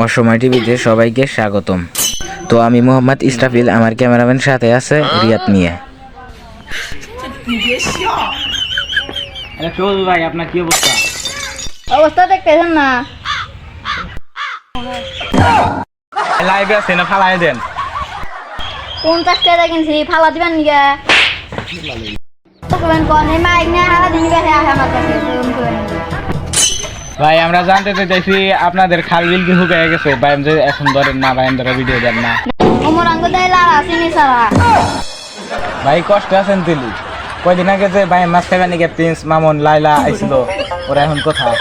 অসময় টিভিতে সবাইকে স্বাগতম। তো আমি মোহাম্মদ ইসরাফিল, আমার ক্যামেরাম্যান সাথে আছে রিয়াদ মিয়া। ভাই আপনার কি অবস্থা? অবস্থা দেখতেছেন না? লাইভে আছে না ফালাই দেন? 50 টাকা কিনছি, ফালা দিবেন নিগা? মাইক নিয়ে হারা দিন নিগা আমার কাছে। ভাই আমরা জানতে চাইছি আপনাদের খাল বিল কি শুকিয়ে গেছে? ভাই এখন ধরেন না, ভাই ধরে ভিডিও দেন না। ওমর আঙ্গ দেয় লারা চিনি সারা। ভাই কষ্ট আছেন তুলি? কয়দিন আগে যে ভাই মাছ খাইবেন নাকি প্রিন্স মামুন লাইলা আইছিল, ওরা এখন কোথায়?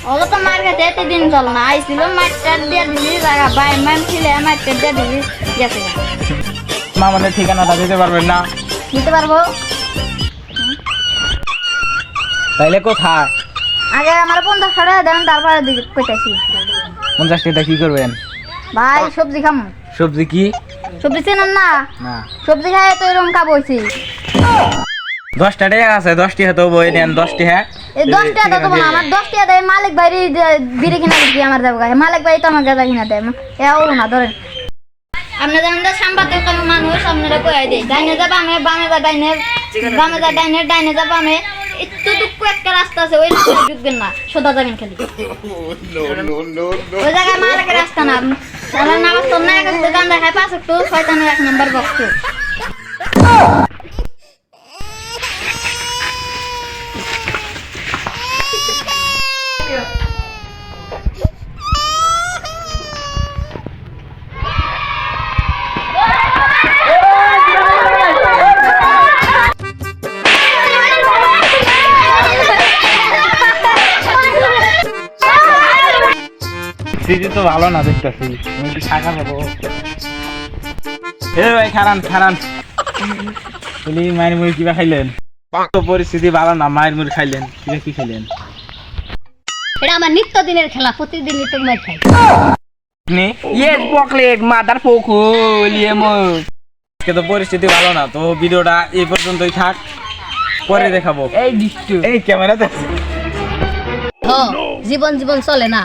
ওগুলো তো মার কাছে এত দিন চল না, আইছিল মাঠটা দিয়ে দিলি জায়গা বাই ম্যাম ছিল মাঠটা দিয়ে দিলি গেছে। মামুনের ঠিকানাটা দিতে পারবেন না? দিতে পারবো। তাইলে কোথায়? আগে আমার 50 টাকা দেন, তারপরে কইতাছি। 50 টাকা কি করবেন? ভাই সবজি খামু। সবজি কি? সবজি চেনেন না? না। সবজি খাই তো এরকম খাবইছি। 10 টাকা আছে, 10 টাকা তো বই নেন। 10 টাকা এই 10 টাকা তো না, আমার 10 টাকা দেয় মালিক ভাই বিড়ি কিনা দিছি আমার দেব গায়ে। মালিক ভাই তো আমার গাদা কিনা দেয়। এ ওলো না ধরেন। আপনি জানেন যে সাংবাদিক মানুষ আপনারা কইয়া দেয় ডাইনে যাবা আমি বামে যা ডাইনে, বামে যা ডাইনে, ডাইনে যাবা আমি। এতটুকু একটা রাস্তা আছে, ওই রাস্তায় ঢুকবেন না, সোজা যাবেন খালি। ওই জায়গায় মালিকের রাস্তা না। আমার নামাজ তো না করতে গান দেখায় 5 একটু শয়তানের 1 নাম্বার বক্স। সিজি তো ভালো না দেখতেছি, তুমি কি শাখা পাবো? এ ভাই খারান খারান, তুমি মায়ের মুড়ি কিবা খাইলেন? তো পরিস্থিতি ভালো না, মায়ের মুড়ি খাইলেন, কিবা কি খাইলেন? এটা আমার নিত্য দিনের খেলা, প্রতিদিনই তো মার খাই। নি Yes, chocolate, mother pokul, yemo. আজকে তো পরিস্থিতি ভালো না, তো ভিডিওটা এই পর্যন্তই থাক, পরে দেখাবো। Hey, distu. এই ক্যামেরাতে জীবন জীবন চলে না।